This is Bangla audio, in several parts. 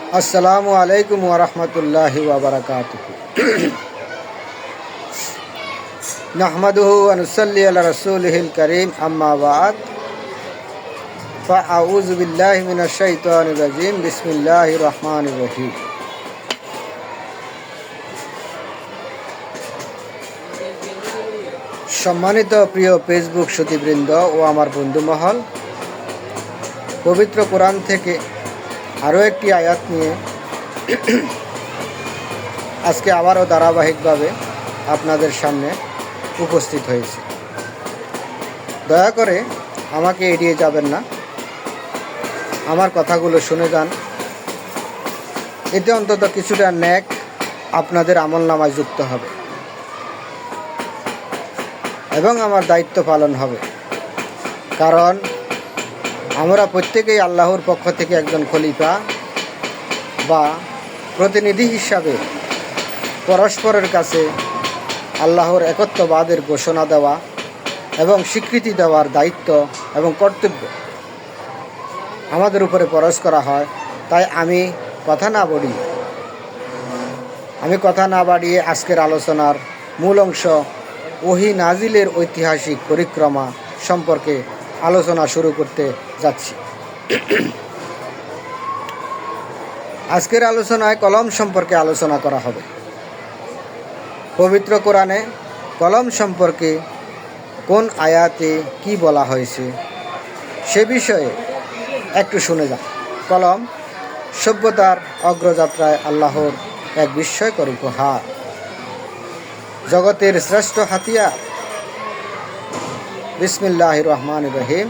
अस्सलामु अलैकुम व रहमतुल्लाहि व बरकातुहू। नहमदुहु व नुसल्ली अला रसूलिहिल करीम, अम्मा बाद, फ़अऊज़ु बिल्लाहि मिनश शैतानिर रजीम, बिस्मिल्लाहिर रहमानिर रहीम। सम्मानित प्रिय फेसबुक श्रोतृबृंद ও আমার বন্ধুমহল, পবিত্র কোরআন থেকে আরও একটি আয়াত নিয়ে আজকে আবারও ধারাবাহিকভাবে আপনাদের সামনে উপস্থিত হয়েছে। দয়া করে আমাকে এড়িয়ে যাবেন না, আমার কথাগুলো শুনে যান। এতে অন্তত কিছুটা নেক আপনাদের আমলনামায় যুক্ত হবে এবং আমার দায়িত্ব পালন হবে। কারণ আমরা প্রত্যেকেই আল্লাহর পক্ষ থেকে একজন খলিফা বা প্রতিনিধি হিসাবে পরস্পরের কাছে আল্লাহর একত্ববাদের ঘোষণা দেওয়া এবং স্বীকৃতি দেওয়ার দায়িত্ব এবং কর্তব্য আমাদের উপরে ফরজ করা হয়। তাই আমি কথা না বাড়িয়ে আজকের আলোচনার মূল অংশ ওহী নাজিলের ঐতিহাসিক পরিক্রমা সম্পর্কে আলোচনা শুরু করতে যাচ্ছি। আজকের আলোচনায় কলম সম্পর্কে আলোচনা করা হবে। পবিত্র কোরআনে কলম সম্পর্কে কোন আয়াতে কি বলা হয়েছে সে বিষয়ে একটু শুনে যান। কলম সভ্যতার অগ্রযাত্রায় আল্লাহর এক বিস্ময়কর উপহার, জগতের শ্রেষ্ঠ হাতিয়ার। বিসমিল্লাহির রহমানির রহিম।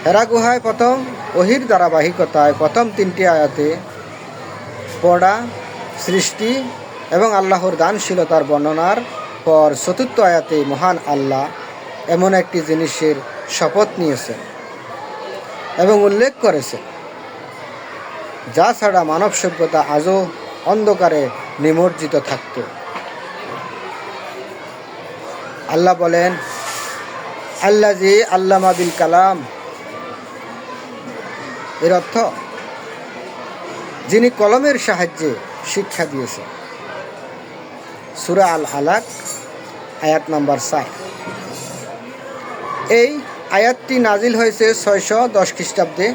হেরা গুহায় প্রথম ওহীর ধারাবাহিকতায় প্রথম 3টি আয়াতে পড়া, সৃষ্টি এবং আল্লাহর দানশীলতার বর্ণনার পর 4র্থ আয়াতে মহান আল্লাহ এমন একটি জিনিসের শপথ নিয়েছেন এবং উল্লেখ করেছেন যা ছাড়া মানব সভ্যতা আজও অন্ধকারে নিমজ্জিত থাকত। আল্লাহ বলেন, আল্লাযী আল্লামা বিল কালাম। এর অর্থ যিনি কলমের সাহায্যে শিক্ষা দিয়েছেন। সূরা আল আলাক আয়াত নম্বর 4। এই আয়াতটি নাজিল হয়েছে 610 খ্রিস্টাব্দে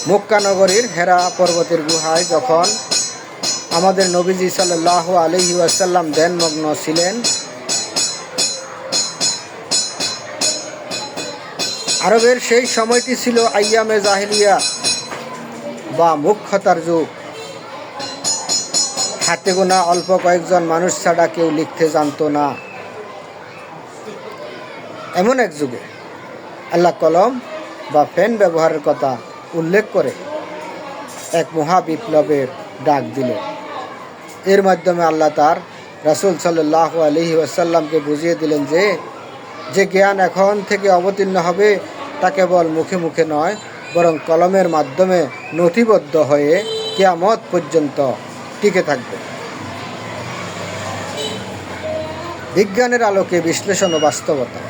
মক্কা নগরীর হেরা পর্বতের গুহায়, যখন আমাদের নবীজি সাল্লাল্লাহু আলাইহি ওয়াসাল্লাম ধ্যানমগ্ন ছিলেন। আরবের সেই সময়টি ছিল আইয়ামে জাহিলিয়া বা মুখ্যতার যুগ। হাতে গোনা অল্প কয়েকজন মানুষ ছাড়া কেউ লিখতে জানত না। এমন এক যুগে আল্লাহ কলম বা পেন ব্যবহারের কথা উল্লেখ করে এক মহা বিপ্লবের ডাক দিলেন। এর মাধ্যমে আল্লাহ তার রাসূল সাল্লাল্লাহু আলাইহি ওয়াসাল্লামকে বুঝিয়ে দিলেন যে জ্ঞান এখন থেকে অবতীর্ণ হবে তা কেবল মুখে মুখে নয়, বরং কলমের মাধ্যমে নথিবদ্ধ হয়ে কিয়ামত পর্যন্ত টিকে থাকবে। বিজ্ঞানের আলোকে বিশ্লেষণ ও বাস্তবতা,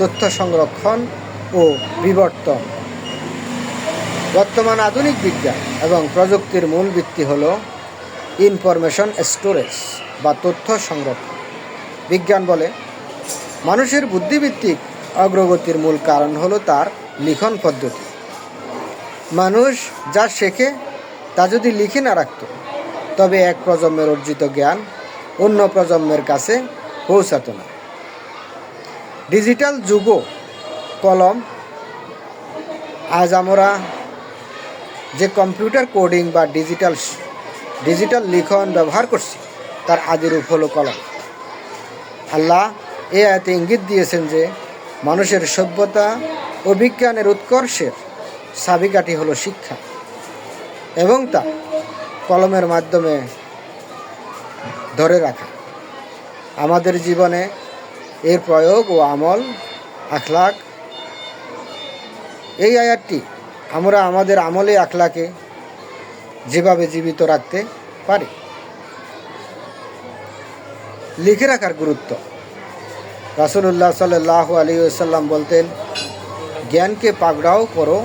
তথ্য সংরক্ষণ ও বিবর্তন। বর্তমান আধুনিক বিজ্ঞান এবং প্রযুক্তির মূল ভিত্তি হল ইনফরমেশন স্টোরেজ বা তথ্য সংরক্ষণ। বিজ্ঞান বলে মানুষের বুদ্ধিভিত্তিক অগ্রগতির মূল কারণ হলো তার লিখন পদ্ধতি। মানুষ যা শেখে তা যদি লিখে না রাখত, তবে এক প্রজন্মের অর্জিত জ্ঞান অন্য প্রজন্মের কাছে পৌঁছাত না। ডিজিটাল যুগও কলম। আজ আমরা যে কম্পিউটার কোডিং বা ডিজিটাল লিখন ব্যবহার করছি তার আদিরূপ হলো কলম। আল্লাহ এই আয়াতে ইঙ্গিত দিয়েছেন যে মানুষের সভ্যতা ও বিজ্ঞানের উৎকর্ষের চাবিকাঠি হলো শিক্ষা এবং তা কলমের মাধ্যমে ধরে রাখা। আমাদের জীবনে এর প্রয়োগ ও আমল, আখলাক। এই আয়াতটি আমরা আমাদের আমলে আখলাকে যেভাবে জীবিত রাখতে পারি। লিখে রাখার গুরুত্ব। রাসূলুল্লাহ সাল্লাল্লাহু আলাইহি ওয়াসাল্লাম বলতেন, জ্ঞানকে পাকড়াও করো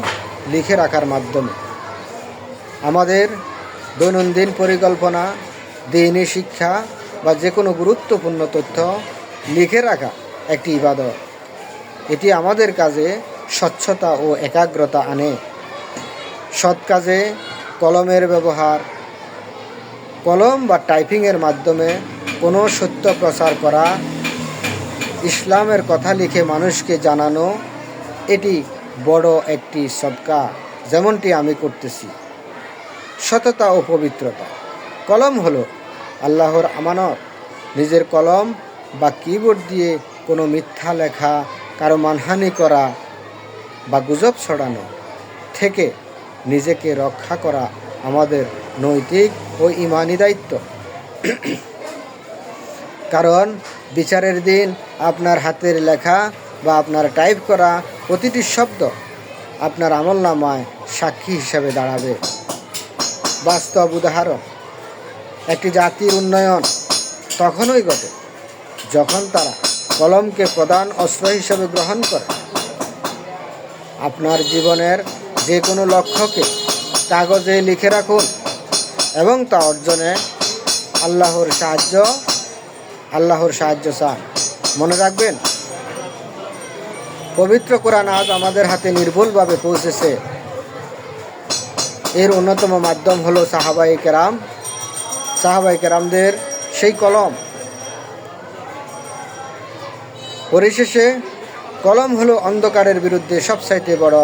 লিখে রাখার মাধ্যমে। আমাদের দৈনন্দিন পরিকল্পনা, দিনী শিক্ষা বা যে কোনো গুরুত্বপূর্ণ তথ্য লিখে রাখা একটি ইবাদত। এটি আমাদের কাজে স্বচ্ছতা ও একাগ্রতা আনে। সৎ কাজে কলমের ব্যবহার, কলম বা টাইপিংয়ের মাধ্যমে কোনো সত্য প্রচার করা, ইসলামের কথা লিখে মানুষকে জানানো, এটি বড় একটি সদকা, যেমনটি আমি করতেছি। সততা ও পবিত্রতা। কলম হলো আল্লাহর আমানত। নিজের কলম বা কিবোর্ড দিয়ে কোনো মিথ্যা লেখা, কারো মানহানি করা বা গুজব ছড়ানো থেকে নিজেকে রক্ষা করা আমাদের নৈতিক ও ঈমানি দায়িত্ব। কারণ বিচারের দিন আপনার হাতের লেখা বা আপনার টাইপ করা প্রতিটি শব্দ আপনার আমলনামায় সাক্ষী হিসেবে দাঁড়াবে। বাস্তব উদাহরণ: একটি জাতির উন্নয়ন তখনই ঘটে যখন তারা কলমকে প্রধান অস্ত্র হিসেবে গ্রহণ করে। আপনার জীবনের যে কোনো লক্ষ্যকে কাগজে লিখে রাখুন এবং তা অর্জনে আল্লাহর সাহায্য চান। মনে রাখবেন, পবিত্র কোরআন আজ আমাদের হাতে নির্ভুলভাবে পৌঁছেছে। এর অন্যতম মাধ্যম হলো সাহাবায়ে কেরামদের সেই কলম। পরিশেষে কলম হলো অন্ধকারের বিরুদ্ধে সবচাইতে বড়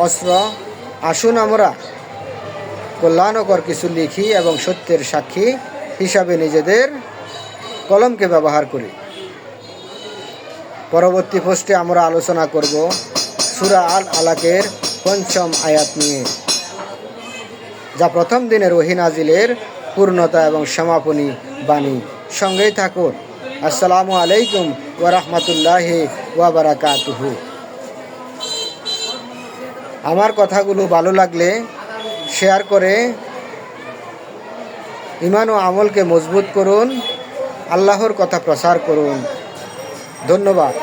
অস্ত্র। আসুন আমরা কল্যাণকর কিছু লিখি এবং সত্যের সাক্ষী হিসাবে নিজেদের কলমকে ব্যবহার করি। পরবর্তী পোস্টে আমরা আলোচনা করব সূরা আল আলাকের ৫ম আয়াত নিয়ে, যা প্রথম দিনের ওহী নাজিলের পূর্ণতা এবং সমাপনী বাণী। সঙ্গেই থাকুন। আসসালামু আলাইকুম ওয়া রাহমাতুল্লাহি ওয়া বারাকাতুহু। আমার কথাগুলো ভালো লাগলে শেয়ার করে ঈমান ও আমলকে মজবুত করুন। আল্লাহর কথা প্রচার করুন। ধন্যবাদ।